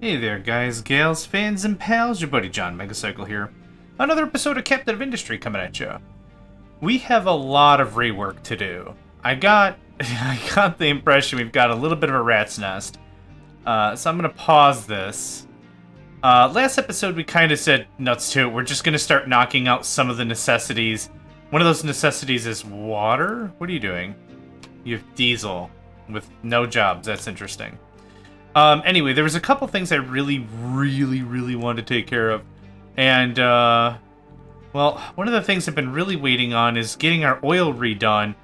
Hey there, guys, gals, fans, and pals. Your buddy JohnMegacycle here. Another episode of Captain of Industry coming at you. We have a lot of rework to do. I got the impression we've got a little bit of a rat's nest. So I'm gonna pause this. Last episode we kind of said nuts to it. We're just gonna start knocking out some of the necessities. One of those necessities is water. What are you doing? You have diesel with no jobs. That's interesting. Anyway, there was a couple things I really wanted to take care of. And, well, one of the things I've been really waiting on is getting our oil redone.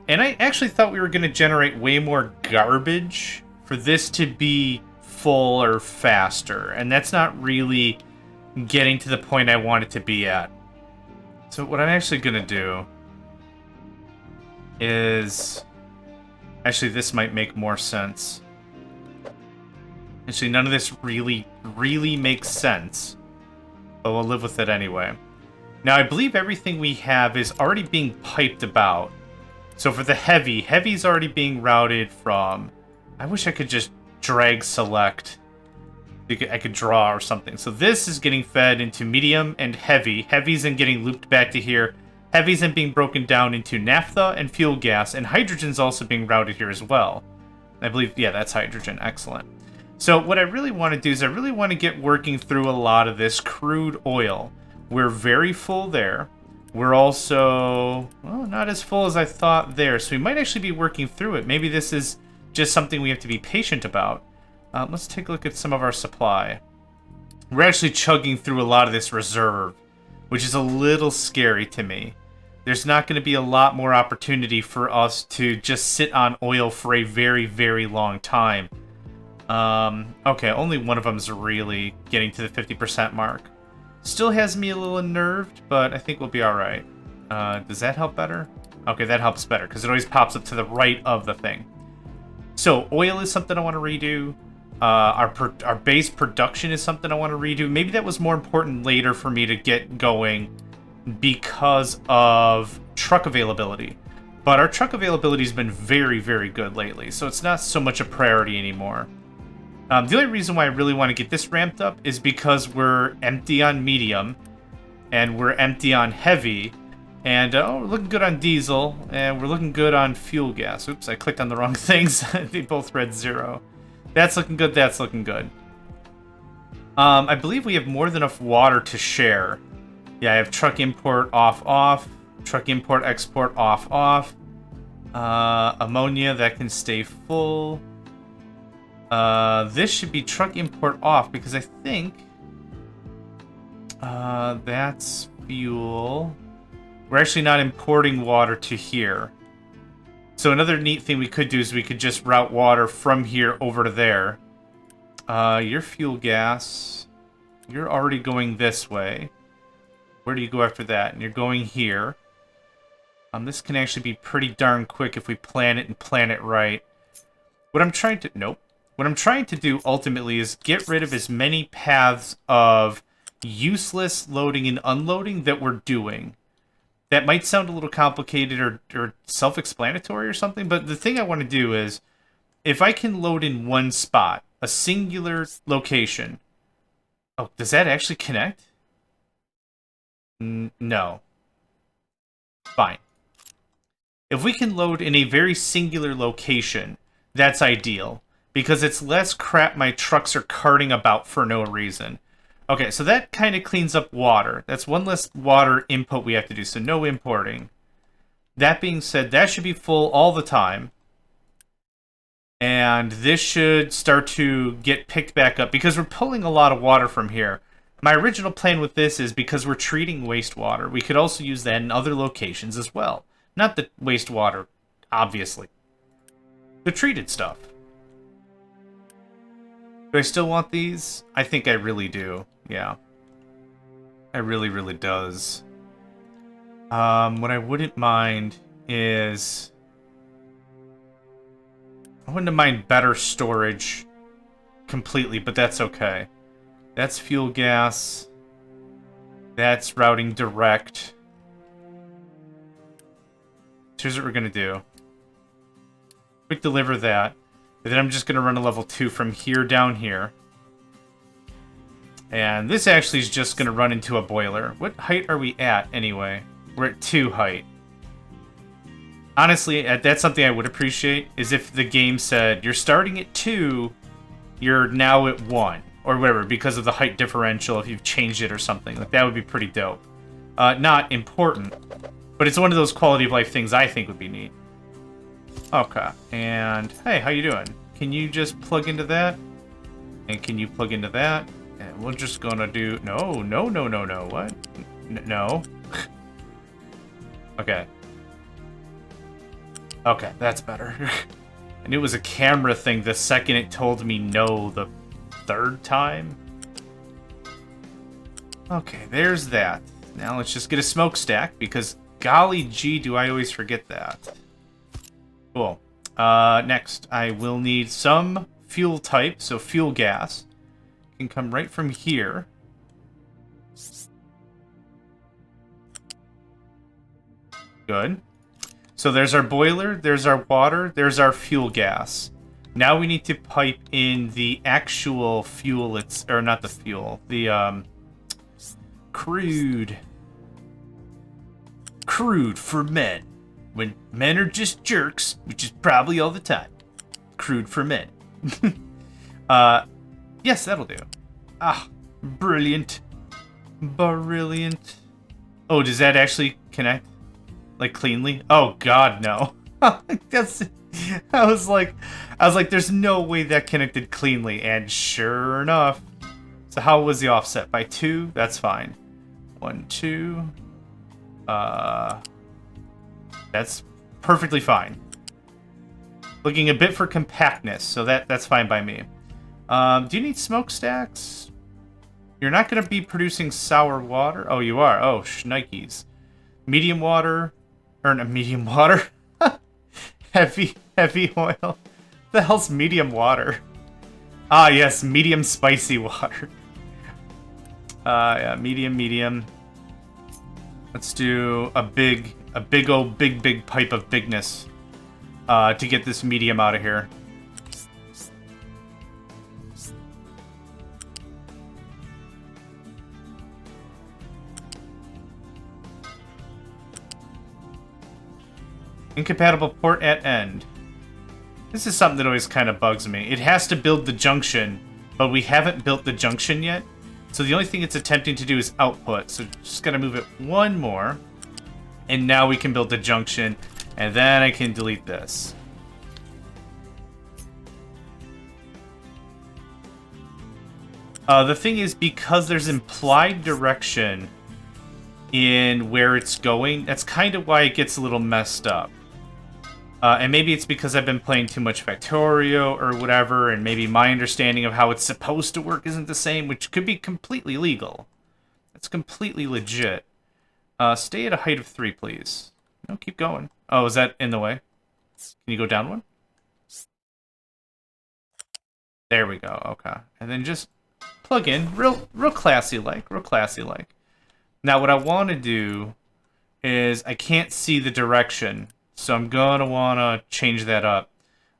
And I actually thought we were going to generate way more garbage for this to be full or faster. And that's not really getting to the point I want it to be at. So what I'm actually going to do is... Actually, this might make more sense. Actually, none of this really makes sense. But we'll live with it anyway. Now, I believe everything we have is already being piped about. So for the heavy's already being routed from... I wish I could just drag select. I could draw or something. So this is getting fed into medium and heavy. Heavy's then getting looped back to here. Heavy's then being broken down into naphtha and fuel gas. And hydrogen's also being routed here as well. I believe, yeah, that's hydrogen. Excellent. So what I really want to do is I really want to get working through a lot of this crude oil. We're very full there. We're also, well, not as full as I thought there. So we might actually be working through it. Maybe this is just something we have to be patient about. Let's take a look at some of our supply. We're actually chugging through a lot of this reserve, which is a little scary to me. There's not going to be a lot more opportunity for us to just sit on oil for a very long time. Okay, only one of them's really getting to the 50% mark. Still has me a little unnerved, but I think we'll be alright. Does that help better? Okay, that helps better, because it always pops up to the right of the thing. So, oil is something I want to redo. Our base production is something I want to redo. Maybe that was more important later for me to get going because of truck availability. But our truck availability has been very good lately, so it's not so much a priority anymore. The only reason why I really want to get this ramped up is because we're empty on medium, and we're empty on heavy, and we're looking good on diesel, and we're looking good on fuel gas. Oops, I clicked on the wrong things. They both read 0. That's looking good, that's looking good. I believe we have more than enough water to share. Yeah, I have truck import off, truck import export off. Ammonia, that can stay full. This should be truck import off, because I think that's fuel. We're actually not importing water to here. So another neat thing we could do is we could just route water from here over to there. Your fuel gas, you're already going this way. Where do you go after that? And you're going here. This can actually be pretty darn quick if we plan it and plan it right. What I'm trying to... Nope. What I'm trying to do ultimately is get rid of as many paths of useless loading and unloading that we're doing. That might sound a little complicated or self-explanatory or something, but the thing I want to do is, if I can load in one spot, a singular location... Oh, does that actually connect? No. Fine. If we can load in a very singular location, that's ideal. Because it's less crap my trucks are carting about for no reason. Okay, so that kind of cleans up water. That's one less water input we have to do, so no importing. That being said, that should be full all the time. And this should start to get picked back up, because we're pulling a lot of water from here. My original plan with this is, because we're treating wastewater, we could also use that in other locations as well. Not the wastewater, obviously. The treated stuff. Do I still want these? I think I really do. Yeah. I really does. What I wouldn't mind is... I wouldn't mind better storage completely, but that's okay. That's fuel gas. That's routing direct. Here's what we're going to do. Quick deliver that. And then I'm just going to run a level 2 from here down here. And this actually is just going to run into a boiler. What height are we at, anyway? We're at 2 height. Honestly, that's something I would appreciate, is if the game said, you're starting at 2, you're now at 1, or whatever, because of the height differential, if you've changed it or something. Like, that would be pretty dope. Not important, but it's one of those quality of life things I think would be neat. Okay, and hey, how you doing? Can you just plug into that? And can you plug into that? And we're just gonna do... No, what? No. Okay. Okay, that's better. I knew it was a camera thing the second it told me no the 3rd time. Okay, there's that. Now let's just get a smokestack, because golly gee, do I always forget that. Cool. Next, I will need some fuel type, so fuel gas. Can come right from here. Good. So there's our boiler, there's our water, there's our fuel gas. Now we need to pipe in the actual fuel, or not the fuel, the crude. Crude for men. When men are just jerks, which is probably all the time. Crude for men. Yes, that'll do. Ah, brilliant. Brilliant. Oh, does that actually connect? Like, cleanly? Oh, God, no. That's... I was like, there's no way that connected cleanly, and sure enough. So how was the offset? By 2? That's fine. 1, 2. That's perfectly fine. Looking a bit for compactness, so that's fine by me. Do you need smokestacks? You're not going to be producing sour water? Oh, you are. Oh, shnikes. Medium water. Or not medium water. Heavy oil. The hell's medium water? Ah, yes, medium spicy water. Yeah, medium. Let's do a big pipe of bigness to get this medium out of here. Incompatible port at end. This is something that always kind of bugs me. It has to build the junction, but we haven't built the junction yet. So the only thing it's attempting to do is output. So just gotta move it 1 more. And now we can build the junction. And then I can delete this. The thing is, because there's implied direction in where it's going, that's kind of why it gets a little messed up. And maybe it's because I've been playing too much Factorio or whatever, and maybe my understanding of how it's supposed to work isn't the same, which could be completely legal. That's completely legit. Stay at a height of 3, please. No, keep going. Oh, is that in the way? Can you go down 1? There we go, okay. And then just plug in, real classy-like, Now, what I want to do is I can't see the direction, so I'm going to want to change that up.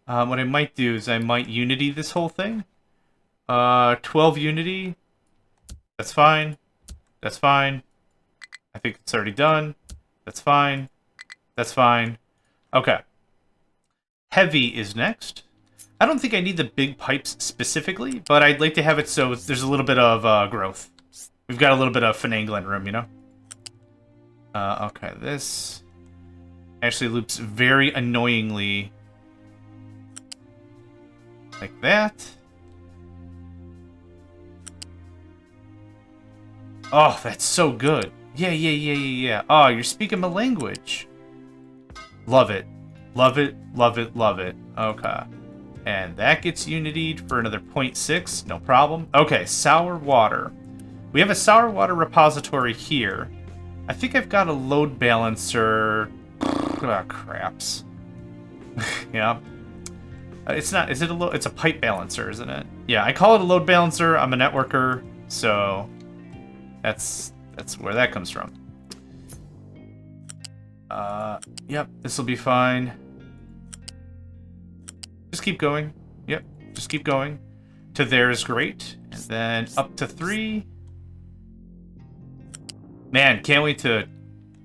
What I might do is I might unity this whole thing. 12 unity. That's fine. That's fine. I think it's already done. That's fine. That's fine. Okay. Heavy is next. I don't think I need the big pipes specifically, but I'd like to have it so there's a little bit of growth. We've got a little bit of finagling room, you know? Okay, this actually loops very annoyingly like that. Oh, that's so good. Yeah. Oh, you're speaking my language. Love it. Love it. Okay. And that gets unitied for another 0.6. No problem. Okay, sour water. We have a sour water repository here. I think I've got a load balancer. Oh, craps. Yeah. It's not. Is it a load? It's a pipe balancer, isn't it? Yeah, I call it a load balancer. I'm a networker, so that's where that comes from. Yep, this will be fine. Just keep going. Yep, just keep going. To there is great. And then up to 3. Man, can't wait to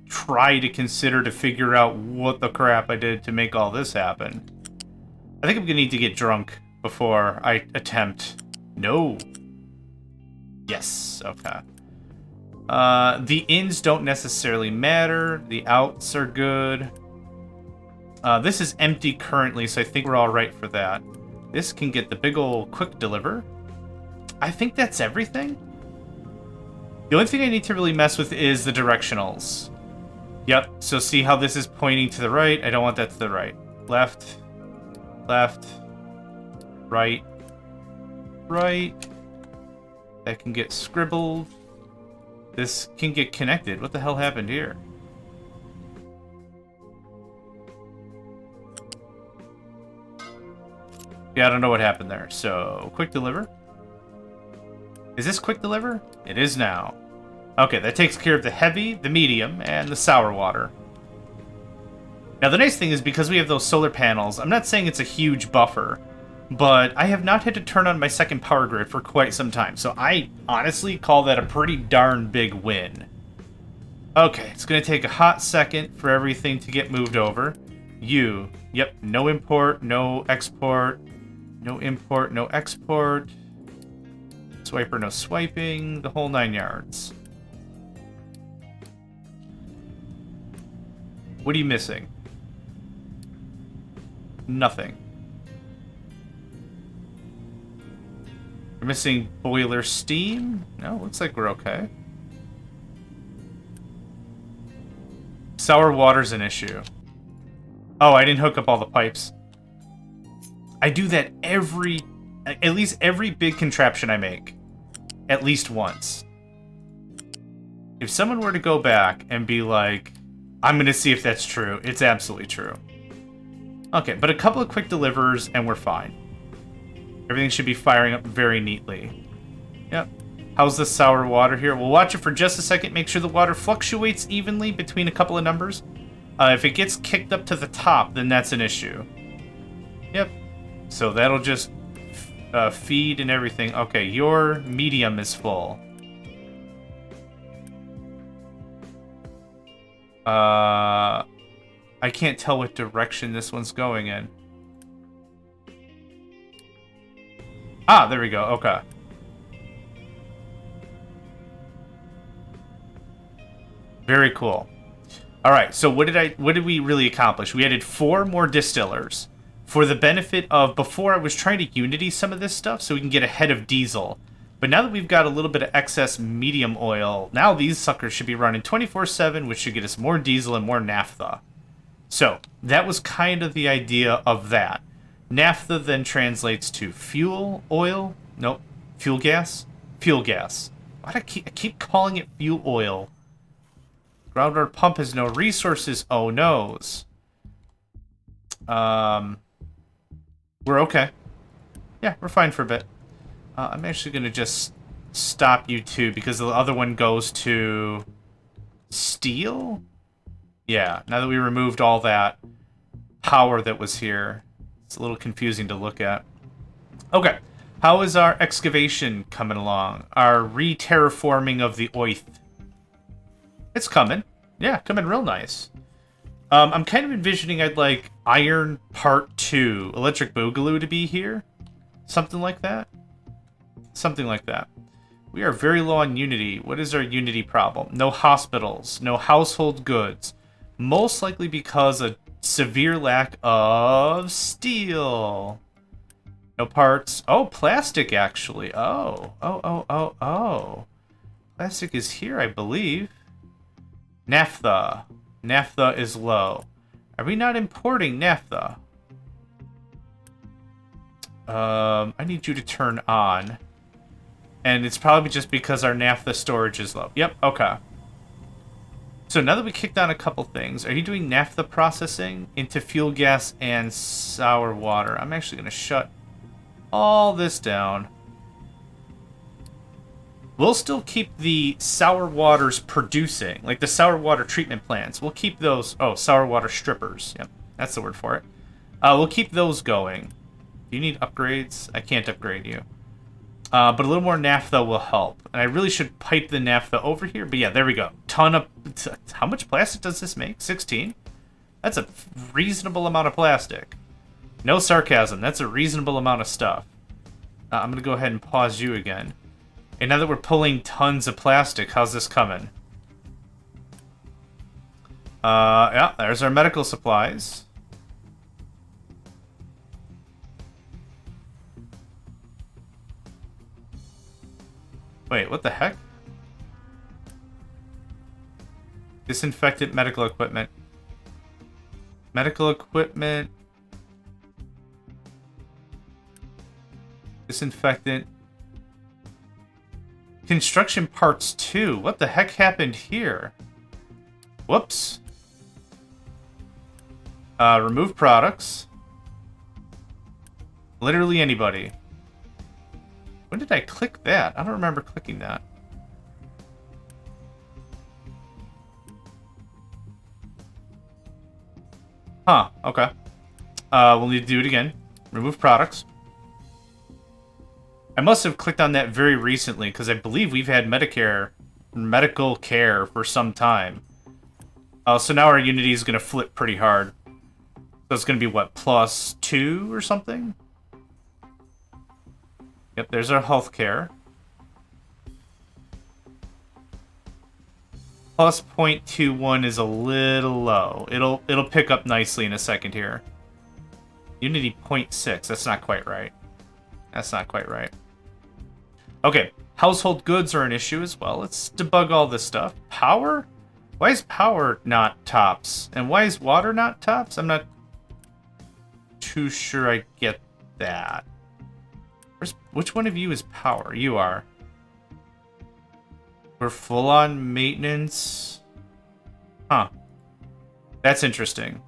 try to consider to figure out what the crap I did to make all this happen. I think I'm gonna need to get drunk before I attempt. No. Yes, okay. The ins don't necessarily matter. The outs are good. This is empty currently, so I think we're all right for that. This can get the big ol' quick deliver. I think that's everything. The only thing I need to really mess with is the directionals. Yep, so see how this is pointing to the right? I don't want that to the right. Left, left, right, right. That can get scribbled. This can get connected. What the hell happened here? Yeah, I don't know what happened there. So, quick deliver. Is this quick deliver? It is now. Okay, that takes care of the heavy, the medium, and the sour water. Now, the nice thing is because we have those solar panels, I'm not saying it's a huge buffer, but I have not had to turn on my second power grid for quite some time, so I honestly call that a pretty darn big win. Okay, it's going to take a hot second for everything to get moved over. Yep, no import, no export, no import, no export, swiper, no swiping, the whole 9 yards. What are you missing? Nothing. We're missing boiler steam? No, looks like we're okay. Sour water's an issue. Oh, I didn't hook up all the pipes. I do that at least every big contraption I make. At least once. If someone were to go back and be like, I'm gonna see if that's true, it's absolutely true. Okay, but a couple of quick delivers and we're fine. Everything should be firing up very neatly. Yep. How's the sour water here? We'll watch it for just a second, make sure the water fluctuates evenly between a couple of numbers. If it gets kicked up to the top, then that's an issue. Yep. So that'll just feed and everything. Okay, your medium is full. I can't tell what direction this one's going in. Ah, there we go. Okay. Very cool. All right, so what did we really accomplish? We added 4 more distillers for the benefit of, before I was trying to Unity some of this stuff so we can get ahead of diesel. But now that we've got a little bit of excess medium oil, now these suckers should be running 24/7, which should get us more diesel and more naphtha. So that was kind of the idea of that. Naphtha then translates to fuel oil. Nope, fuel gas. Fuel gas. Why do I keep calling it fuel oil? Groundwater pump has no resources. Oh noes. We're okay. Yeah, we're fine for a bit. I'm actually gonna just stop you two because the other one goes to steel. Yeah, now that we removed all that power that was here, it's a little confusing to look at. Okay, how is our excavation coming along? Our re-terraforming of the oith. It's coming. Yeah, coming real nice. I'm kind of envisioning I'd like Iron Part 2, Electric Boogaloo to be here. Something like that. Something like that. We are very low on Unity. What is our Unity problem? No hospitals. No household goods. Most likely because of severe lack of steel. No parts. Oh, plastic, actually. Oh. Plastic is here, I believe. Naphtha. Naphtha is low. Are we not importing naphtha? I need you to turn on. And it's probably just because our naphtha storage is low. Yep, okay. So now that we kicked on a couple things, are you doing naphtha processing into fuel gas and sour water? I'm actually going to shut all this down. We'll still keep the sour waters producing, like the sour water treatment plants. We'll keep those. Oh, sour water strippers. Yep, that's the word for it. We'll keep those going. Do you need upgrades? I can't upgrade you. But a little more naphtha will help. And I really should pipe the naphtha over here. But yeah, there we go. Ton of... How much plastic does this make? 16? That's a reasonable amount of plastic. No sarcasm. That's a reasonable amount of stuff. I'm going to go ahead and pause you again. And now that we're pulling tons of plastic, how's this coming? Yeah, there's our medical supplies. Wait, what the heck? Disinfectant medical equipment. Medical equipment. Disinfectant. Construction parts 2. What the heck happened here? Whoops. Remove products. Literally anybody. When did I click that? I don't remember clicking that. Huh, okay. We'll need to do it again. Remove products. I must have clicked on that very recently, because I believe we've had medical care for some time. So now our Unity is going to flip pretty hard. So it's going to be, what, +2 or something? Yep, there's our healthcare. Plus 0.21 is a little low. It'll pick up nicely in a second here. Unity 0.6. That's not quite right. That's not quite right. Okay, household goods are an issue as well. Let's debug all this stuff. Power? Why is power not tops? And why is water not tops? I'm not too sure I get that. Which one of you is power? You are. We're full on maintenance. Huh. That's interesting.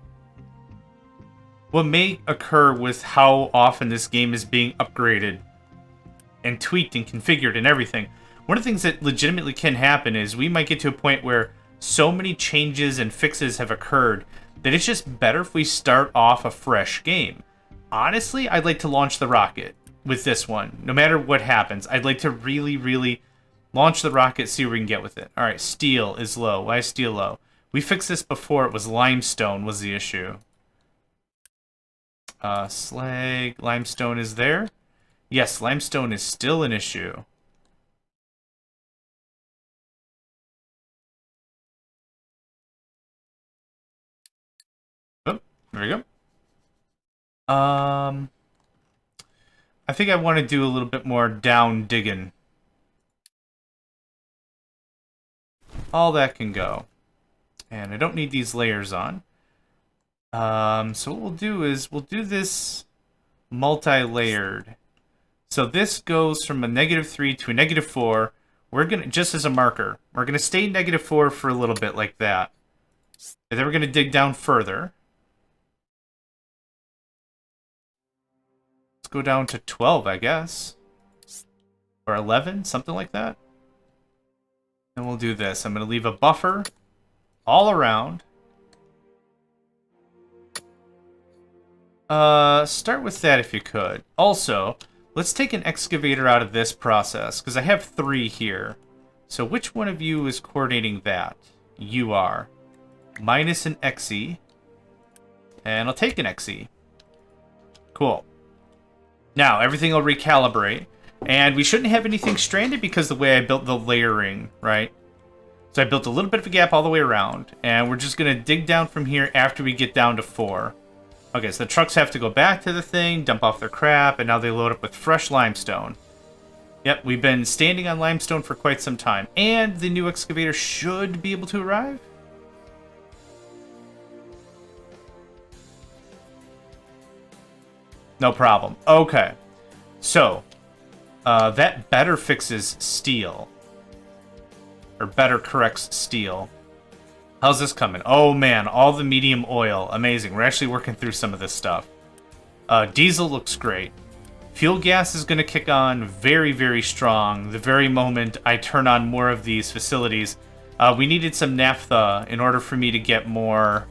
What may occur with how often this game is being upgraded and tweaked and configured and everything. One of the things that legitimately can happen is we might get to a point where so many changes and fixes have occurred that it's just better if we start off a fresh game. Honestly, I'd like to launch the rocket with this one. No matter what happens, I'd like to really launch the rocket, see where we can get with it. All right, steel is low. Why is steel low? We fixed this before. It was limestone was the issue. Slag, limestone is there. Yes, limestone is still an issue. Oh, there we go. I think I want to do a little bit more down digging. All that can go. And I don't need these layers on. So what we'll do is we'll do this multi-layered. So this goes from a -3 to a -4. We're gonna, just as a marker, we're gonna stay -4 for a little bit like that. And then we're gonna dig down further. Let's go down to 12, I guess. Or 11, something like that. And we'll do this. I'm gonna leave a buffer all around. Start with that if you could. Also, let's take an excavator out of this process, because I have 3 here. So which one of you is coordinating that? You are. Minus an XE. And I'll take an XE. Cool. Now, everything will recalibrate. And we shouldn't have anything stranded because the way I built the layering, right? So I built a little bit of a gap all the way around. And we're just going to dig down from here after we get down to 4. Okay, so the trucks have to go back to the thing, dump off their crap, and now they load up with fresh limestone. Yep, we've been standing on limestone for quite some time. And the new excavator should be able to arrive. No problem. Okay. So, that better fixes steel. Or better corrects steel. How's this coming? Oh man, all the medium oil. Amazing. We're actually working through some of this stuff. Diesel looks great. Fuel gas is going to kick on very, very strong the very moment I turn on more of these facilities. We needed some naphtha in order for me to get more...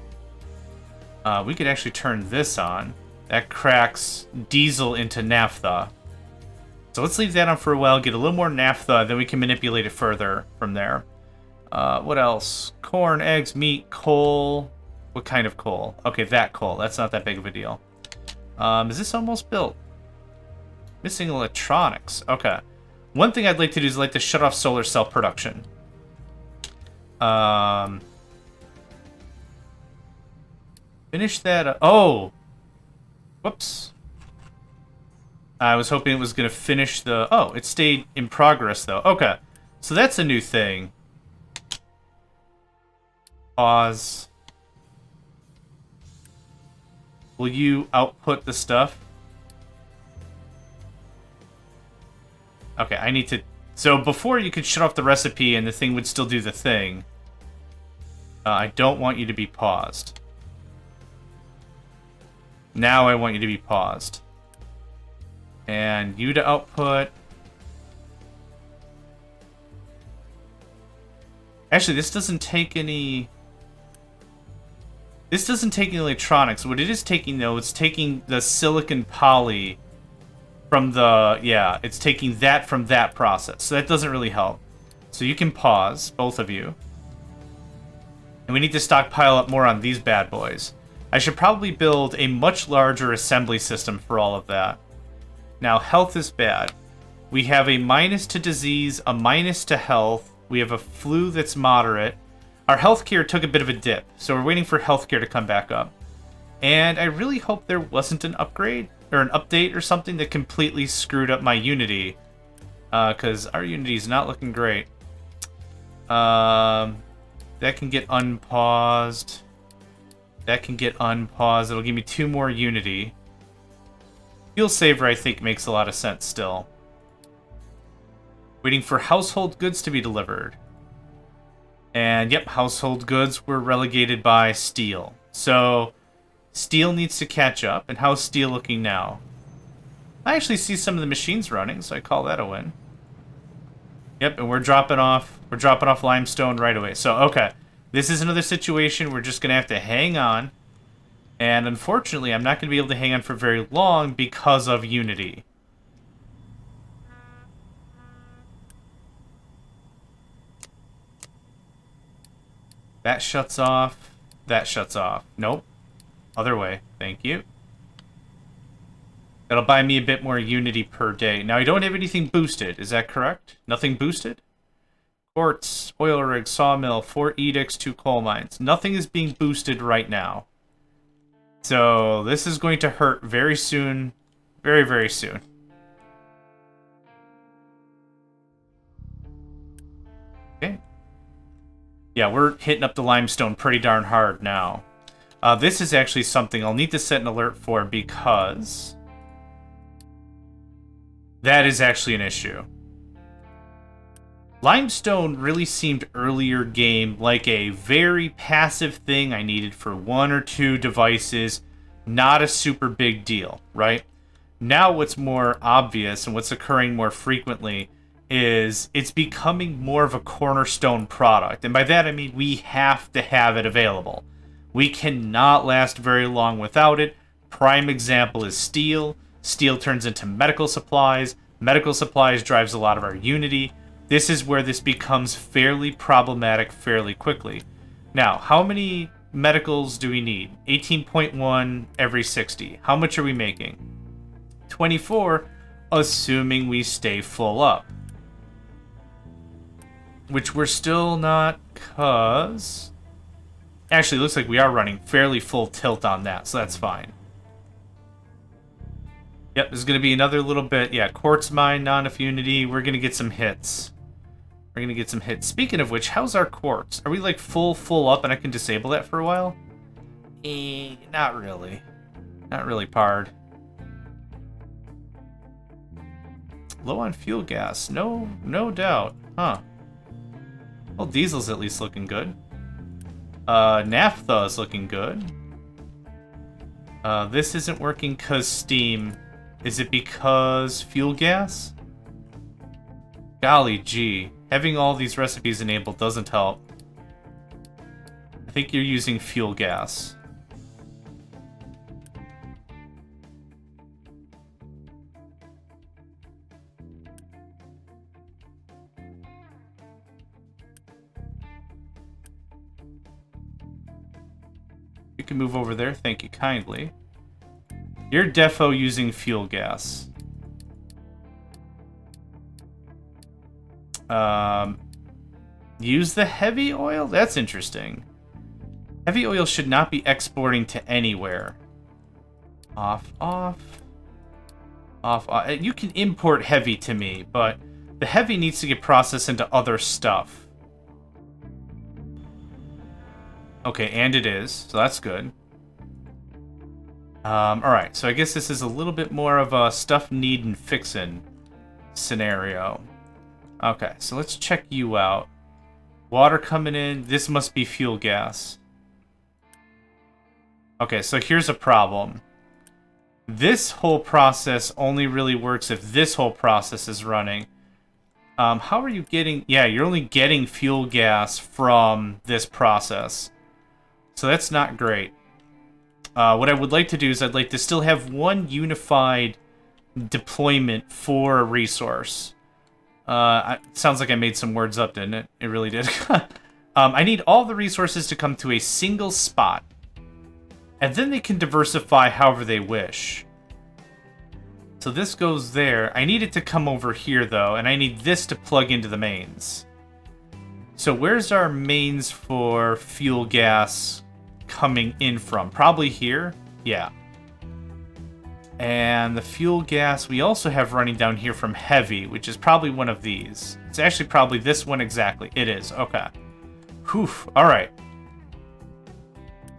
we could actually turn this on. That cracks diesel into naphtha. So let's leave that on for a while, get a little more naphtha, then we can manipulate it further from there. What else? Corn, eggs, meat, coal. What kind of coal? Okay, that coal. That's not that big of a deal. Is this almost built? Missing electronics. Okay. One thing I'd like to do is I'd like to shut off solar cell production. Finish that. Oh! Whoops. I was hoping it was going to finish the... Oh, it stayed in progress, though. Okay. So that's a new thing. Pause. Will you output the stuff? Okay, I need to... So before you could shut off the recipe and the thing would still do the thing. I don't want you to be paused. Now I want you to be paused. And you to output. Actually, this doesn't take any... This doesn't take any electronics. What it is taking, though, it's taking the silicon poly from the... Yeah, it's taking that from that process. So that doesn't really help. So you can pause, both of you. And we need to stockpile up more on these bad boys. I should probably build a much larger assembly system for all of that. Now, health is bad. We have a minus to disease, a minus to health. We have a flu that's moderate. Our healthcare took a bit of a dip, so we're waiting for healthcare to come back up. And I really hope there wasn't an upgrade or an update or something that completely screwed up my Unity. Because our Unity is not looking great. That can get unpaused. That can get unpaused. It'll give me 2 more Unity. Fuel saver, I think, makes a lot of sense still. Waiting for household goods to be delivered. And, yep, household goods were relegated by steel. So, steel needs to catch up. And how's steel looking now? I actually see some of the machines running, so I call that a win. Yep, and we're dropping off limestone right away. So, okay. This is another situation we're just going to have to hang on. And unfortunately, I'm not going to be able to hang on for very long because of Unity. That shuts off. That shuts off. Nope. Other way. Thank you. That'll buy me a bit more Unity per day. Now, I don't have anything boosted. Is that correct? Nothing boosted? Quartz, oil rig, sawmill, 4 edicts, 2 coal mines. Nothing is being boosted right now. So, this is going to hurt very soon. Very, very soon. Okay. Yeah, we're hitting up the limestone pretty darn hard now. This is actually something I'll need to set an alert for because... that is actually an issue. Limestone really seemed earlier game like a very passive thing I needed for 1 or 2 devices, not a super big deal, right? Now what's more obvious and what's occurring more frequently is it's becoming more of a cornerstone product. And by that I mean we have to have it available. We cannot last very long without it. Prime example is steel. Steel turns into medical supplies. Medical supplies drives a lot of our Unity. This is where this becomes fairly problematic fairly quickly. Now, how many medicals do we need? 18.1 every 60. How much are we making? 24, assuming we stay full up. Which we're still not, cause... Actually, it looks like we are running fairly full tilt on that, so that's fine. Yep, there's going to be another little bit. Yeah, quartz mine, not enough Unity. We're going to get some hits. We're going to get some hits. Speaking of which, how's our quartz? Are we like full up and I can disable that for a while? Not really. Not really, pard. Low on fuel gas. No doubt. Huh. Well, diesel's at least looking good. Naphtha is looking good. This isn't working because steam. Is it because fuel gas? Golly gee. Having all these recipes enabled doesn't help. I think you're using fuel gas. You can move over there. Thank you kindly. You're defo using fuel gas. Use the heavy oil? That's interesting. Heavy oil should not be exporting to anywhere. Off, off. Off, off. You can import heavy to me, but the heavy needs to get processed into other stuff. Okay, and it is, so that's good. Alright, so I guess this is a little bit more of a stuff needin' fixin' scenario. Okay, so let's check you out. Water coming in. This must be fuel gas. Okay, so here's a problem. This whole process only really works if this whole process is running. How are you getting... Yeah, you're only getting fuel gas from this process. So that's not great. What I would like to do is I'd like to still have one unified deployment for a resource. It sounds like I made some words up, didn't it? It really did. I need all the resources to come to a single spot. And then they can diversify however they wish. So this goes there. I need it to come over here, though, and I need this to plug into the mains. So where's our mains for fuel gas coming in from? Probably here? Yeah. And the fuel gas we also have running down here from heavy, which is probably one of these. It's actually probably this one exactly. It is. Okay. Whew. Alright.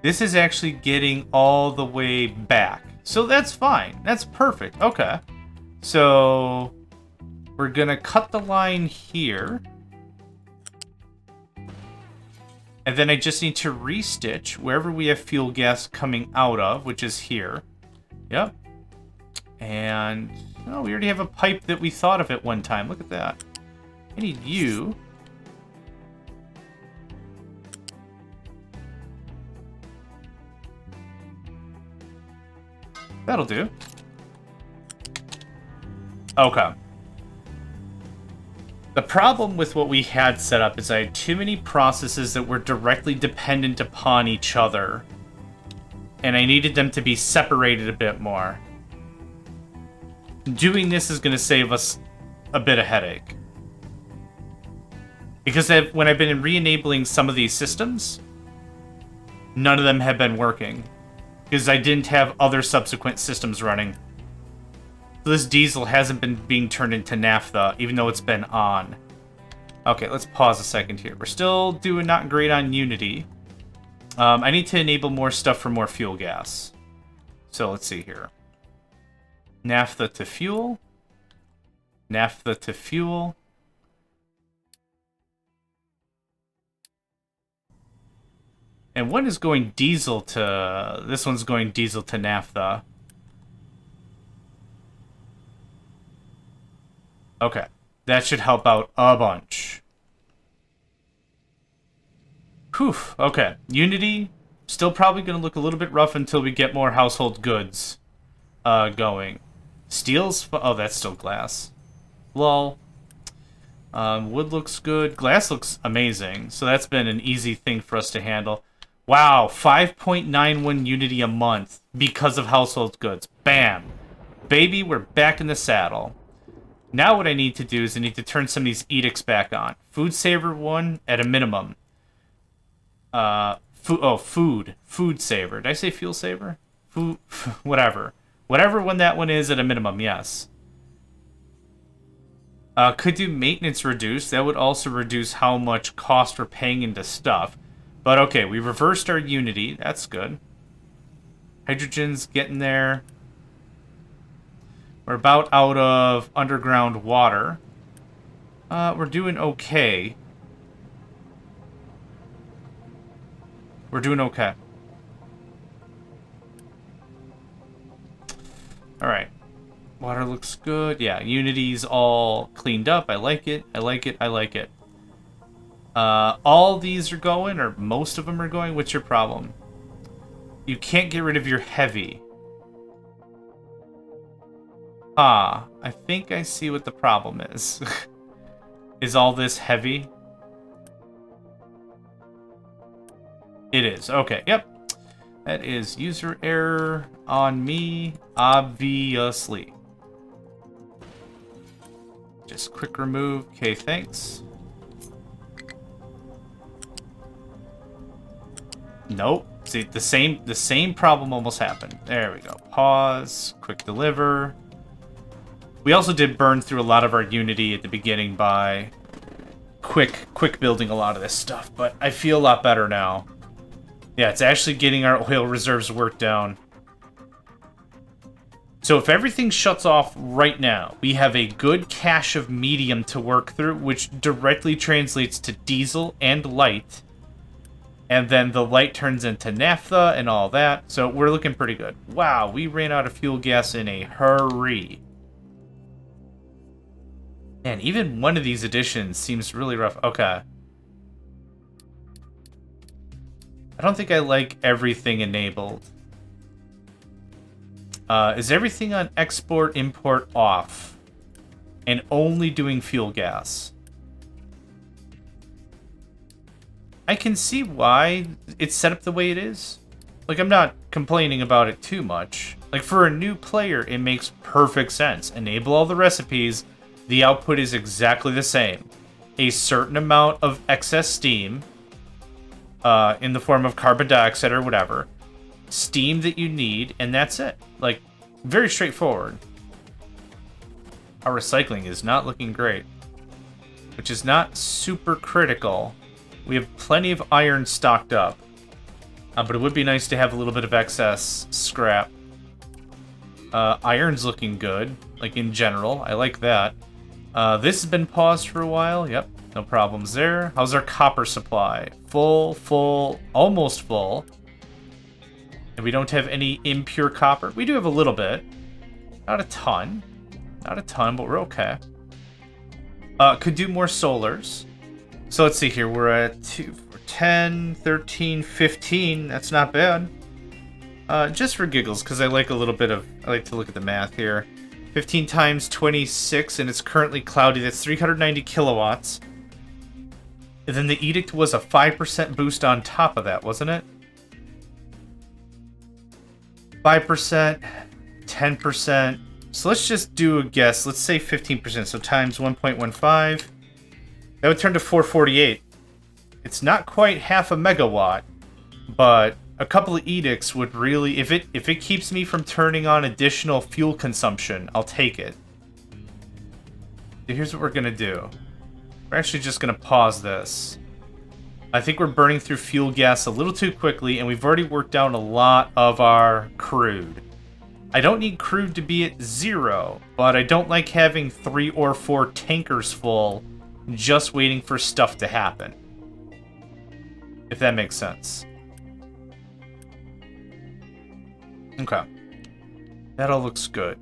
This is actually getting all the way back. So that's fine. That's perfect. Okay. So we're going to cut the line here. And then I just need to restitch wherever we have fuel gas coming out of, which is here. Yep. And, oh, we already have a pipe that we thought of at one time. Look at that. I need you. That'll do. Okay. The problem with what we had set up is I had too many processes that were directly dependent upon each other. And I needed them to be separated a bit more. Doing this is going to save us a bit of headache. Because when I've been re-enabling some of these systems, none of them have been working. Because I didn't have other subsequent systems running. So this diesel hasn't been being turned into naphtha, even though it's been on. Okay, let's pause a second here. We're still doing not great on Unity. I need to enable more stuff for more fuel gas. So let's see here. Naphtha to fuel. Naphtha to fuel. And one is going diesel to... This one's going diesel to naphtha. Okay. That should help out a bunch. Whew. Okay. Unity, still probably going to look a little bit rough until we get more household goods going. Steel's... Oh, that's still glass. Lol. Wood looks good. Glass looks amazing. So that's been an easy thing for us to handle. Wow, 5.91 Unity a month because of household goods. Bam. Baby, we're back in the saddle. Now what I need to do is I need to turn some of these edicts back on. Food saver 1 at a minimum. Food saver. Did I say fuel saver? Food, whatever. Whatever one that one is at a minimum, yes. Could do maintenance reduce. That would also reduce how much cost we're paying into stuff. But okay, we reversed our Unity. That's good. Hydrogen's getting there. We're about out of underground water. We're doing okay. We're doing okay. Alright. Water looks good. Yeah, Unity's all cleaned up. I like it. I like it. I like it. All these are going, or most of them are going. What's your problem? You can't get rid of your heavy. Ah, I think I see what the problem is. Is all this heavy? It is. Okay, yep. That is user error on me, obviously. Just quick remove. Okay, thanks. Nope. See, the same problem almost happened. There we go. Pause. Quick deliver. We also did burn through a lot of our Unity at the beginning by quick building a lot of this stuff, but I feel a lot better now. Yeah, it's actually getting our oil reserves worked down. So if everything shuts off right now, we have a good cache of medium to work through, which directly translates to diesel and light. And then the light turns into naphtha and all that. So we're looking pretty good. Wow, we ran out of fuel gas in a hurry. Man, even one of these additions seems really rough. Okay. I don't think I like everything enabled. Is everything on export, import off? And only doing fuel gas? I can see why it's set up the way it is. Like, I'm not complaining about it too much. Like, for a new player, it makes perfect sense. Enable all the recipes. The output is exactly the same. A certain amount of excess steam, in the form of carbon dioxide or whatever. Steam that you need, and that's it. Like, very straightforward. Our recycling is not looking great, which is not super critical. We have plenty of iron stocked up, but it would be nice to have a little bit of excess scrap. Iron's looking good, like in general. I like that. This has been paused for a while. Yep, no problems there. How's our copper supply? Full, almost full. And we don't have any impure copper. We do have a little bit. Not a ton. Not a ton, but we're okay. Could do more solars. So let's see here. We're at 10, 13, 15. That's not bad. Just for giggles, because I like a little bit of... I like to look at the math here. 15 times 26, and it's currently cloudy. That's 390 kilowatts. And then the edict was a 5% boost on top of that, wasn't it? 5%, 10%. So let's just do a guess. Let's say 15%. So times 1.15. That would turn to 448. It's not quite half a megawatt, but a couple of edicts would really... If it keeps me from turning on additional fuel consumption, I'll take it. So here's what we're going to do. We're actually just going to pause this. I think we're burning through fuel gas a little too quickly, and we've already worked down a lot of our crude. I don't need crude to be at 0, but I don't like having 3 or 4 tankers full just waiting for stuff to happen. If that makes sense. Okay. That all looks good.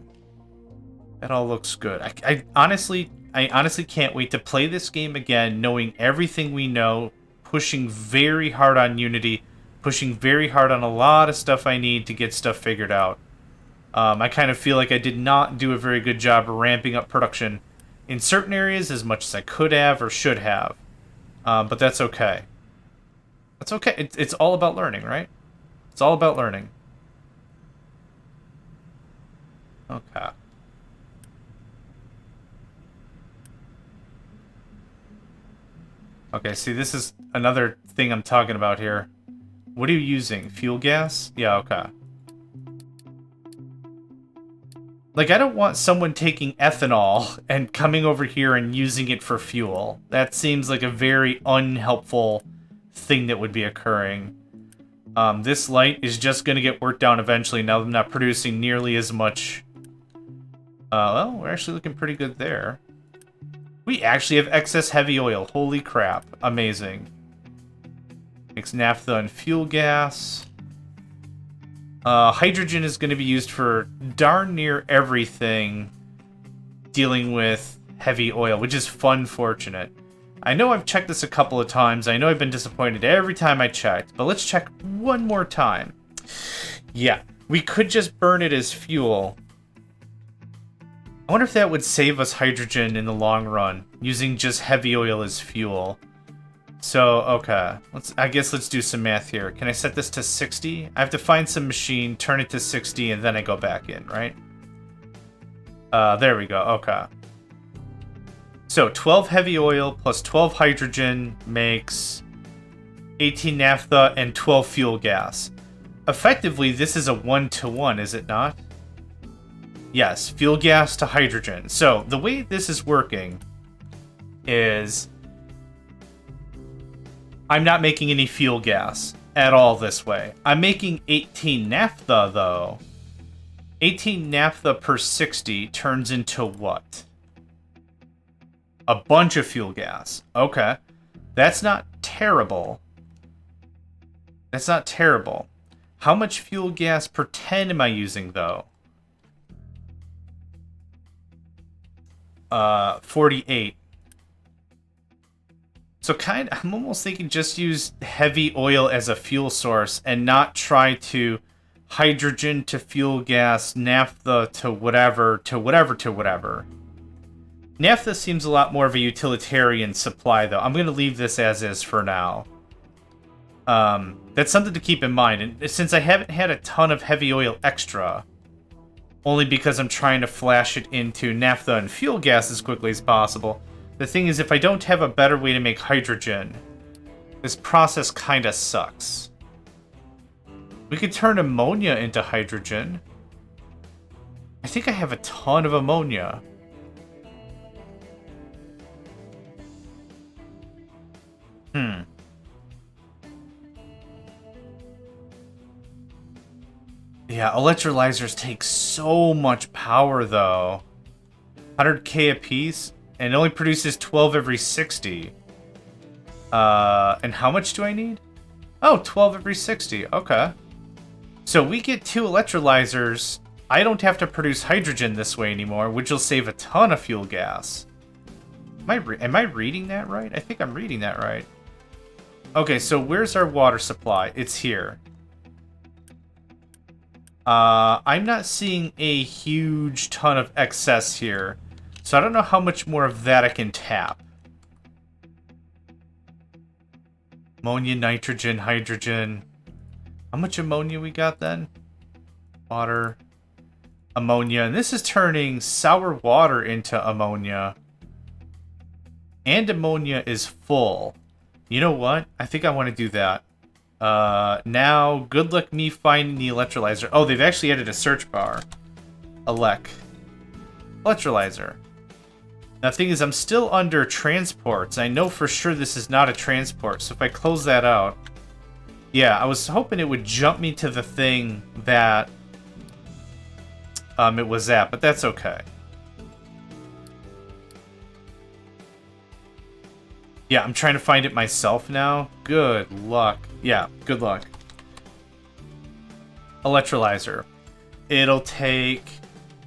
That all looks good. I honestly can't wait to play this game again, knowing everything we know, pushing very hard on Unity, pushing very hard on a lot of stuff I need to get stuff figured out. I kind of feel like I did not do a very good job ramping up production in certain areas as much as I could have or should have. But that's okay. That's okay. It's all about learning, right? It's all about learning. Okay. Okay, see, this is another thing I'm talking about here. What are you using? Fuel gas? Yeah, okay. Like, I don't want someone taking ethanol and coming over here and using it for fuel. That seems like a very unhelpful thing that would be occurring. This light is just going to get worked down eventually. Now I'm not producing nearly as much. Well, we're actually looking pretty good there. We actually have excess heavy oil. Holy crap. Amazing. Makes naphtha and fuel gas. Hydrogen is going to be used for darn near everything dealing with heavy oil, which is fortunate. I know I've checked this a couple of times. I know I've been disappointed every time I checked, but let's check one more time. Yeah, we could just burn it as fuel. I wonder if that would save us hydrogen in the long run, using just heavy oil as fuel. So, okay. I guess let's do some math here. Can I set this to 60? I have to find some machine, turn it to 60, and then I go back in, right? There we go. Okay. So, 12 heavy oil plus 12 hydrogen makes 18 naphtha and 12 fuel gas. Effectively, this is a 1-to-1, is it not? Yes, fuel gas to hydrogen. So, the way this is working is I'm not making any fuel gas at all this way. I'm making 18 naphtha, though. 18 naphtha per 60 turns into what? A bunch of fuel gas. Okay. That's not terrible. That's not terrible. How much fuel gas per 10 am I using, though? 48. So I'm almost thinking just use heavy oil as a fuel source and not try to hydrogen to fuel gas, naphtha to whatever, to whatever, to whatever. Naphtha seems a lot more of a utilitarian supply, though. I'm going to leave this as is for now. That's something to keep in mind. And since I haven't had a ton of heavy oil extra, only because I'm trying to flash it into naphtha and fuel gas as quickly as possible, the thing is, if I don't have a better way to make hydrogen, this process kinda sucks. We could turn ammonia into hydrogen. I think I have a ton of ammonia. Yeah, electrolyzers take so much power, though. 100k a piece, and it only produces 12 every 60. And how much do I need? Oh, 12 every 60. Okay. So we get 2 electrolyzers. I don't have to produce hydrogen this way anymore, which will save a ton of fuel gas. Am I reading that right? I think I'm reading that right. Okay, so where's our water supply? It's here. I'm not seeing a huge ton of excess here, so I don't know how much more of that I can tap. Ammonia, nitrogen, hydrogen. How much ammonia we got then? Water, ammonia, and this is turning sour water into ammonia. And ammonia is full. You know what? I think I want to do that. Now, good luck me finding the electrolyzer. Oh, they've actually added a search bar. Electrolyzer. Now, the thing is, I'm still under transports. I know for sure this is not a transport, so if I close that out... Yeah, I was hoping it would jump me to the thing that it was at, but that's okay. Yeah, I'm trying to find it myself now. Good luck. Yeah, good luck. Electrolyzer. It'll take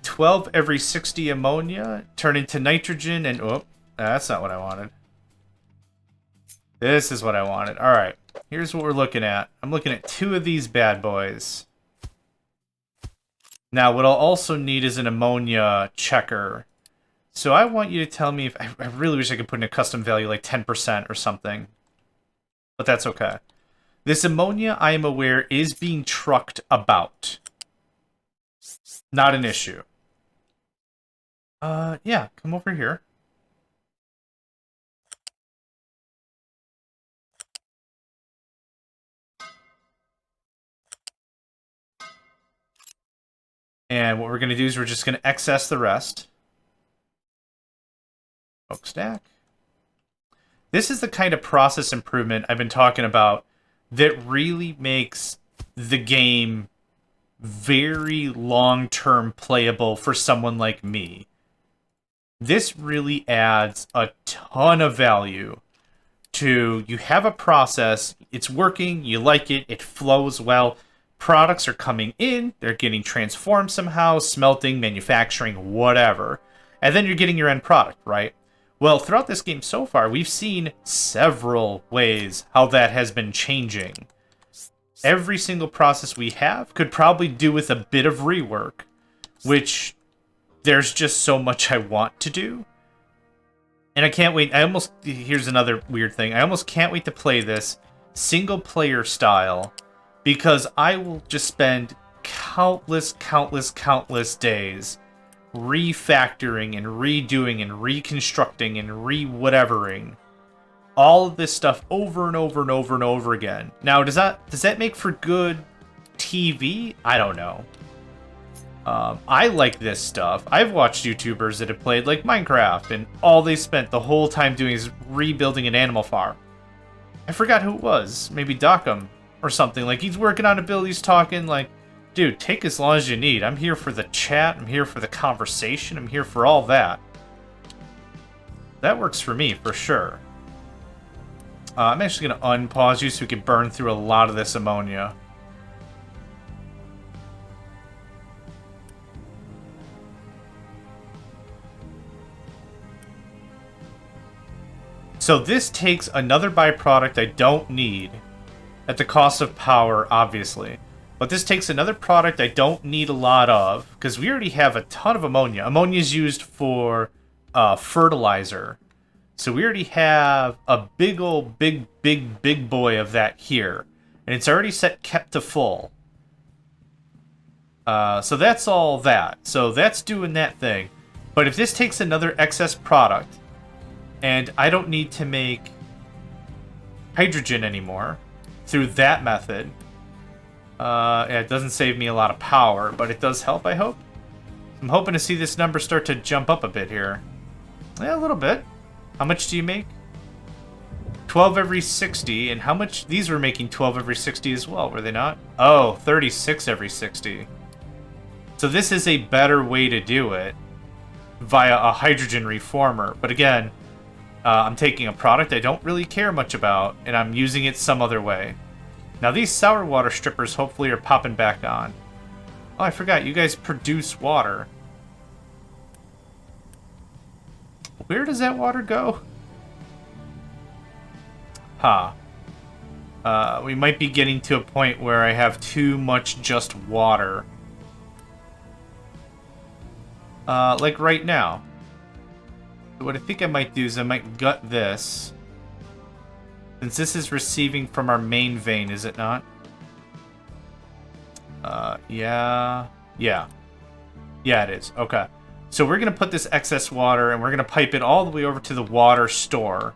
12 every 60 ammonia, turn into nitrogen, and... Oh, that's not what I wanted. This is what I wanted. Alright, here's what we're looking at. I'm looking at 2 of these bad boys. Now, what I'll also need is an ammonia checker. So I want you to tell me if... I really wish I could put in a custom value like 10% or something. But that's okay. This ammonia, I am aware, is being trucked about. Not an issue. Yeah, come over here. And what we're going to do is we're just going to excess the rest. Smokestack. This is the kind of process improvement I've been talking about that really makes the game very long-term playable for someone like me. This really adds a ton of value to, you have a process, it's working, you like it, it flows well, products are coming in, they're getting transformed somehow, smelting, manufacturing, whatever, and then you're getting your end product, right? Well, throughout this game so far, we've seen several ways how that has been changing. Every single process we have could probably do with a bit of rework, which there's just so much I want to do. And I can't wait. Here's another weird thing. I almost can't wait to play this single player style, because I will just spend countless days refactoring and redoing and reconstructing and re-whatevering all of this stuff over and over and over and over again. Now, does that make for good TV? I don't know. I like this stuff. I've watched YouTubers that have played like Minecraft, and all they spent the whole time doing is rebuilding an animal farm. I forgot who it was. Maybe Dockham or something. Like, he's working on a build, he's talking like, dude, take as long as you need. I'm here for the chat, I'm here for the conversation, I'm here for all that. That works for me, for sure. I'm actually going to unpause you so we can burn through a lot of this ammonia. So this takes another byproduct I don't need, at the cost of power, obviously. But this takes another product I don't need a lot of, because we already have a ton of ammonia. Ammonia is used for fertilizer. So we already have a big old, big boy of that here. And it's already kept to full. So that's all that. So that's doing that thing. But if this takes another excess product, and I don't need to make hydrogen anymore through that method, it doesn't save me a lot of power, but it does help, I hope. I'm hoping to see this number start to jump up a bit here. Yeah, a little bit. How much do you make? 12 every 60, and how much? These were making 12 every 60 as well, were they not? Oh, 36 every 60. So this is a better way to do it via a hydrogen reformer. But again, I'm taking a product I don't really care much about, and I'm using it some other way. Now these sour water strippers hopefully are popping back on. Oh, I forgot, you guys produce water. Where does that water go? Huh. We might be getting to a point where I have too much just water. Like right now. What I think I might do is I might gut this. Since this is receiving from our main vein, is it not? Yeah. Yeah, it is. Okay. So we're going to put this excess water, and we're going to pipe it all the way over to the water store.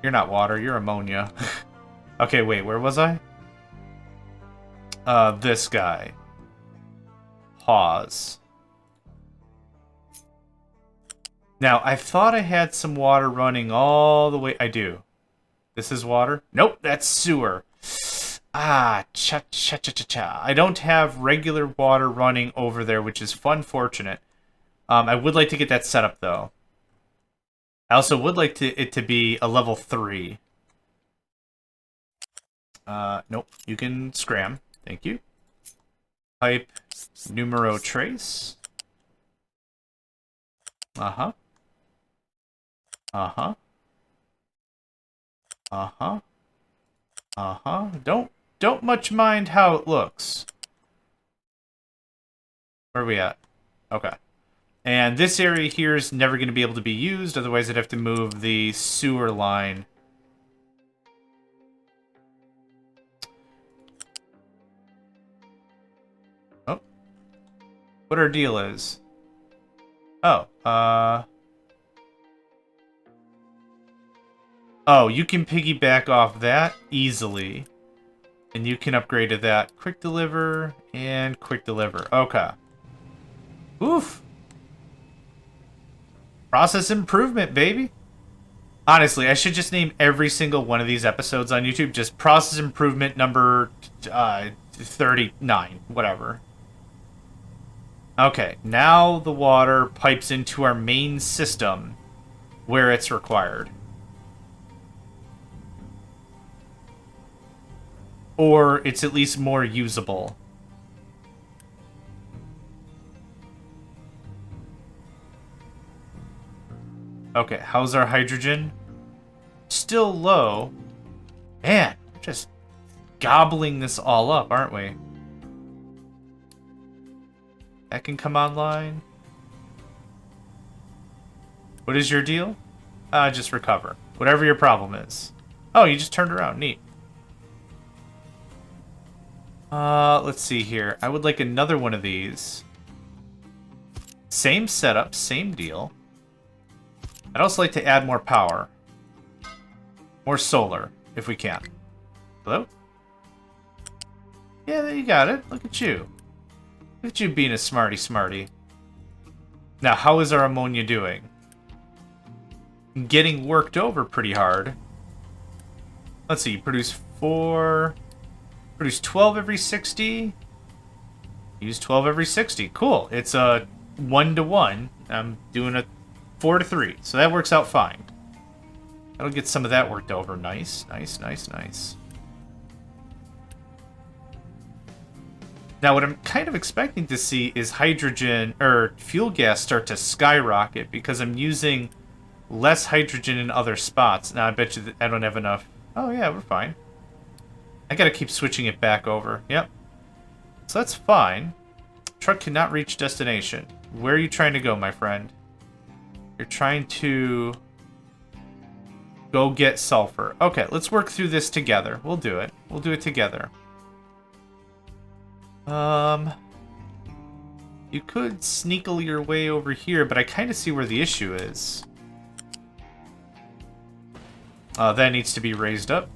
You're not water, you're ammonia. Okay, wait, where was I? This guy. Pause. Now, I thought I had some water running all the way... I do. This is water? Nope, that's sewer. Ah, cha-cha-cha-cha-cha. I don't have regular water running over there, which is unfortunate. I would like to get that set up, though. I also would like it to be a level 3. Nope, you can scram. Thank you. Pipe numero trace. Uh-huh. Uh-huh. Uh-huh. Uh-huh. Don't much mind how it looks. Where are we at? Okay. And this area here is never going to be able to be used, otherwise I'd have to move the sewer line. Oh. What our deal is. Oh, oh, you can piggyback off that easily. And you can upgrade to that. Quick deliver and quick deliver. Okay. Oof. Process improvement, baby. Honestly, I should just name every single one of these episodes on YouTube just process improvement number 39, whatever. Okay, now the water pipes into our main system where it's required. Or it's at least more usable. Okay, how's our hydrogen? Still low. Man, we're just gobbling this all up, aren't we? That can come online. What is your deal? Just recover. Whatever your problem is. Oh, you just turned around. Neat. Let's see here. I would like another one of these. Same setup, same deal. I'd also like to add more power. More solar, if we can. Hello? Yeah, there you got it. Look at you. Look at you being a smarty. Now, how is our ammonia doing? Getting worked over pretty hard. Let's see, produce 12 every 60. Use 12 every 60. Cool. It's a 1-to-1. I'm doing a 4-to-3, so that works out fine. That'll get some of that worked over. Nice. Now, what I'm kind of expecting to see is hydrogen, or fuel gas, start to skyrocket because I'm using less hydrogen in other spots. Now, I bet you that I don't have enough. Oh, yeah, we're fine. I gotta keep switching it back over. Yep. So that's fine. Truck cannot reach destination. Where are you trying to go, my friend? You're trying to go get sulfur. Okay, let's work through this together. We'll do it. We'll do it together. You could sneakle your way over here, but I kind of see where the issue is. That needs to be raised up.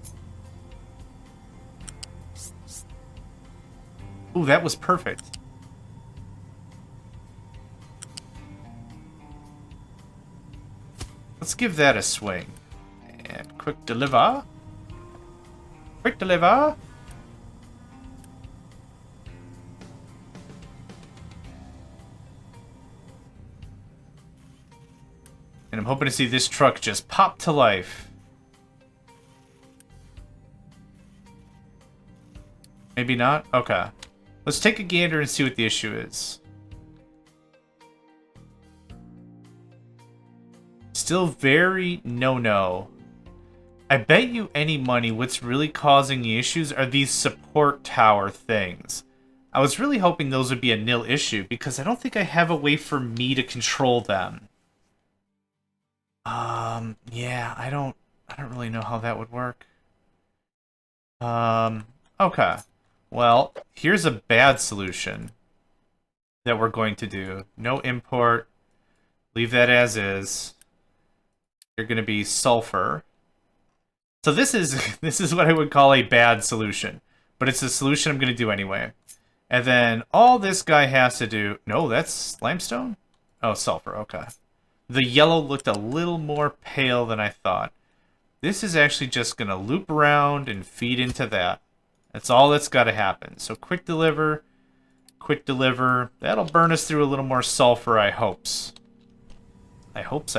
Ooh, that was perfect. Let's give that a swing. And quick deliver. Quick deliver. And I'm hoping to see this truck just pop to life. Maybe not? Okay. Let's take a gander and see what the issue is. Still very no-no. I bet you any money what's really causing the issues are these support tower things. I was really hoping those would be a nil issue because I don't think I have a way for me to control them. Yeah, I don't really know how that would work. Okay. Well, here's a bad solution that we're going to do. No import. Leave that as is. You're going to be sulfur. So this is what I would call a bad solution, but it's a solution I'm going to do anyway. And then all this guy has to do... No, that's limestone? Oh, sulfur. Okay. The yellow looked a little more pale than I thought. This is actually just going to loop around and feed into that. That's all that's got to happen. So quick deliver. That'll burn us through a little more sulfur, I hopes. I hopes.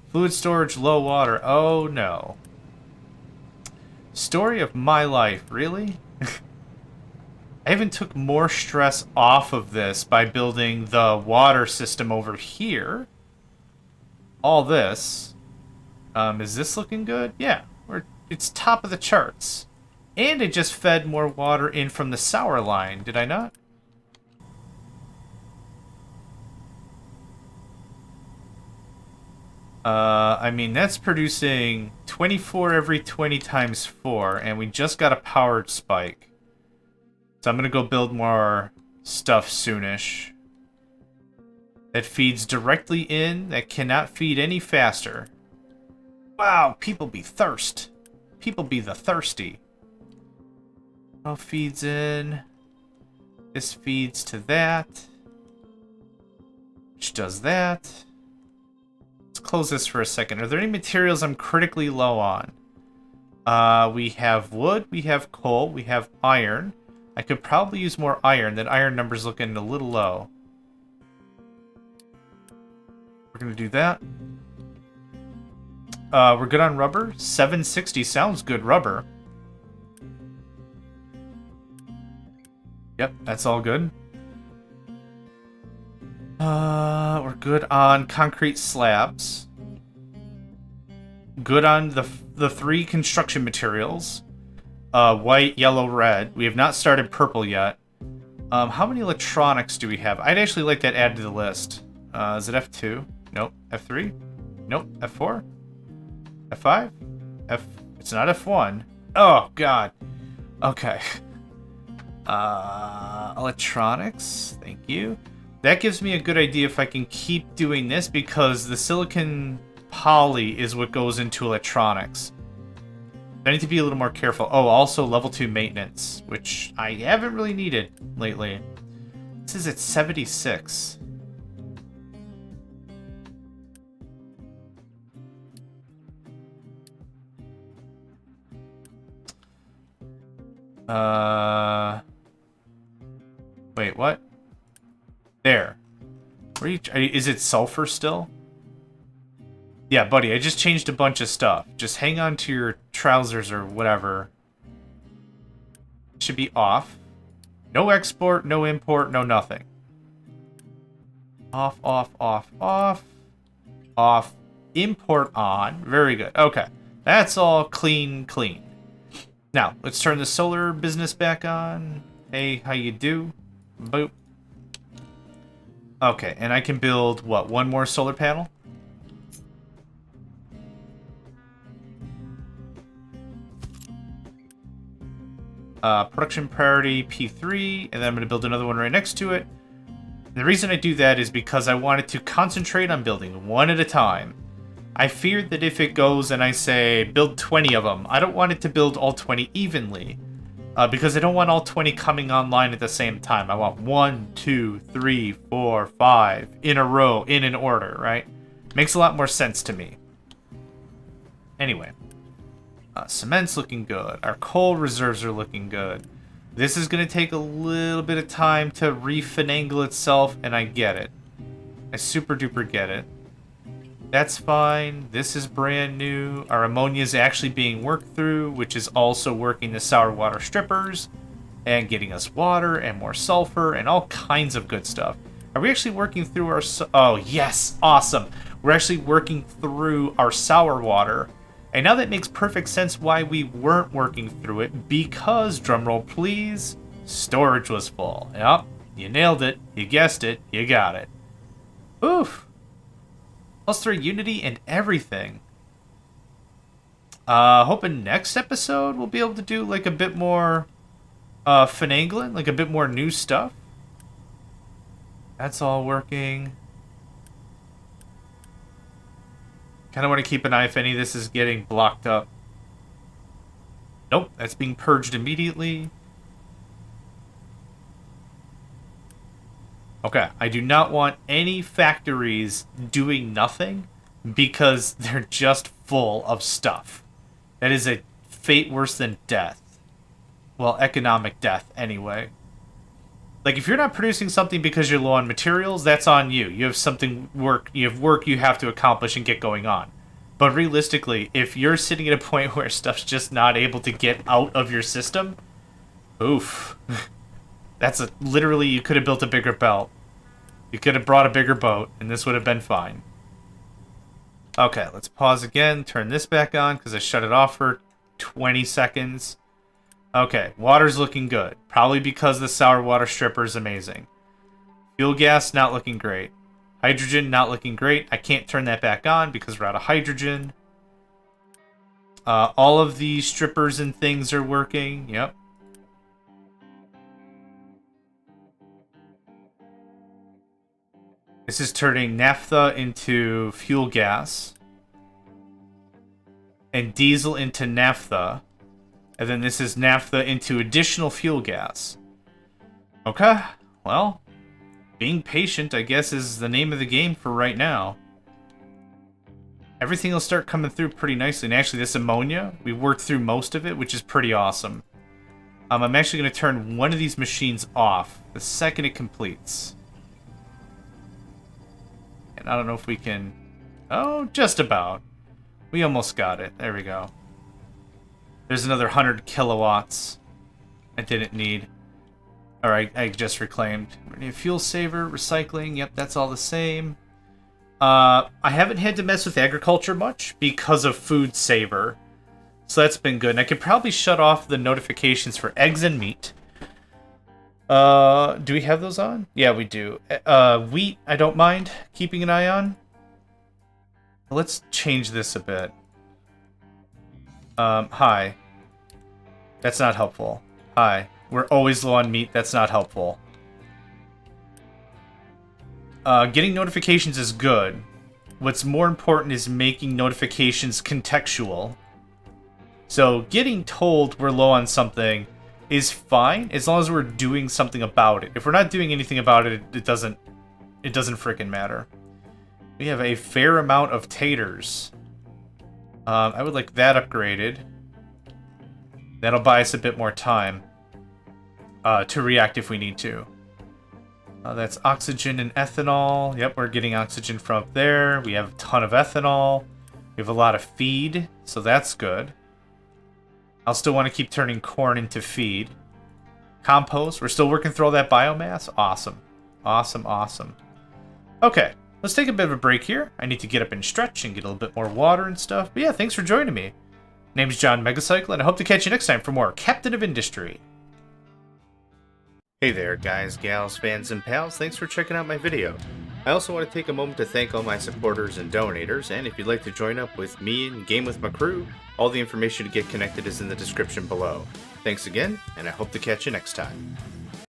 Fluid storage, low water. Oh, no. Story of my life. Really? I even took more stress off of this by building the water system over here. All this. Is this looking good? Yeah. It's top of the charts. And it just fed more water in from the sour line. Did I not? I mean, that's producing 24 every 20 times 4, and we just got a powered spike. So I'm going to go build more stuff soonish. That feeds directly in, that cannot feed any faster. Wow, people be thirst. People be the thirsty. All feeds in. This feeds to that. Which does that. Let's close this for a second. Are there any materials I'm critically low on? We have wood, we have coal, we have iron. I could probably use more iron. That iron number's looking a little low. We're going to do that. We're good on rubber. 760 sounds good rubber. Yep, that's all good. We're good on concrete slabs. Good on the 3 construction materials. White, yellow, red. We have not started purple yet. How many electronics do we have? I'd actually like that added to the list. Is it F2? Nope. F3? Nope. F4? F5? It's not F1. Oh, God. Okay. Electronics. Thank you. That gives me a good idea if I can keep doing this, because the silicon poly is what goes into electronics. I need to be a little more careful. Oh, also level 2 maintenance, which I haven't really needed lately. This is at 76. Wait, what? There. Where are you? Is it sulfur still? Yeah, buddy, I just changed a bunch of stuff. Just hang on to your trousers or whatever. It should be off. No export, no import, no nothing. Off, off, off, off. Off. Import on. Very good. Okay. That's all clean, clean. Now, let's turn the solar business back on. Hey, how you do? Boop. Okay, and I can build, what, one more solar panel? Production priority P3, and then I'm going to build another one right next to it. The reason I do that is because I wanted to concentrate on building one at a time. I feared that if it goes and I say build 20 of them, I don't want it to build all 20 evenly. Because I don't want all 20 coming online at the same time. I want 1, 2, 3, 4, 5 in a row, in an order, right? Makes a lot more sense to me. Anyway. Cement's looking good. Our coal reserves are looking good. This is going to take a little bit of time to refinagle itself, and I get it. I super duper get it. That's fine. This is brand new. Our ammonia is actually being worked through, which is also working the sour water strippers and getting us water and more sulfur and all kinds of good stuff. Are we actually working through our... Oh, yes. Awesome. We're actually working through our sour water. And now that makes perfect sense why we weren't working through it, because, drumroll please, storage was full. Yep, you nailed it. You guessed it. You got it. Oof. +3 unity and everything. Hoping next episode we'll be able to do like a bit more finagling, like a bit more new stuff. That's all working. Kind of want to keep an eye if any of this is getting blocked up. Nope, that's being purged immediately. Okay, I do not want any factories doing nothing because they're just full of stuff. That is a fate worse than death. Well, economic death, anyway. Like, if you're not producing something because you're low on materials, that's on you. You have work you have to accomplish and get going on. But realistically, if you're sitting at a point where stuff's just not able to get out of your system, oof. Literally, you could have built a bigger belt. You could have brought a bigger boat, and this would have been fine. Okay, let's pause again, turn this back on, because I shut it off for 20 seconds. Okay, water's looking good. Probably because the sour water stripper is amazing. Fuel gas, not looking great. Hydrogen, not looking great. I can't turn that back on because we're out of hydrogen. All of the strippers and things are working. Yep. This is turning naphtha into fuel gas. And diesel into naphtha. And then this is naphtha into additional fuel gas. Okay, well, being patient, I guess, is the name of the game for right now. Everything will start coming through pretty nicely. And actually, this ammonia, we worked through most of it, which is pretty awesome. I'm actually going to turn one of these machines off the second it completes. And I don't know if we can... Oh, just about. We almost got it. There we go. There's another 100 kilowatts I didn't need. Alright, I just reclaimed. Fuel saver, recycling, yep, that's all the same. I haven't had to mess with agriculture much because of food saver. So that's been good. And I could probably shut off the notifications for eggs and meat. Do we have those on? Yeah, we do. Wheat, I don't mind keeping an eye on. Let's change this a bit. Hi. That's not helpful. Hi. We're always low on meat. That's not helpful. Getting notifications is good. What's more important is making notifications contextual. So getting told we're low on something is fine as long as we're doing something about it. If we're not doing anything about it, it doesn't frickin' matter. We have a fair amount of taters. I would like that upgraded. That'll buy us a bit more time to react if we need to. That's oxygen and ethanol. Yep, we're getting oxygen from up there. We have a ton of ethanol. We have a lot of feed, so that's good. I'll still want to keep turning corn into feed. Compost. We're still working through all that biomass. Awesome. Awesome, awesome. Okay, let's take a bit of a break here. I need to get up and stretch and get a little bit more water and stuff. But yeah, thanks for joining me. Name's JohnMegacycle, and I hope to catch you next time for more Captain of Industry. Hey there, guys, gals, fans, and pals. Thanks for checking out my video. I also want to take a moment to thank all my supporters and donators, and if you'd like to join up with me and game with my crew, all the information to get connected is in the description below. Thanks again, and I hope to catch you next time.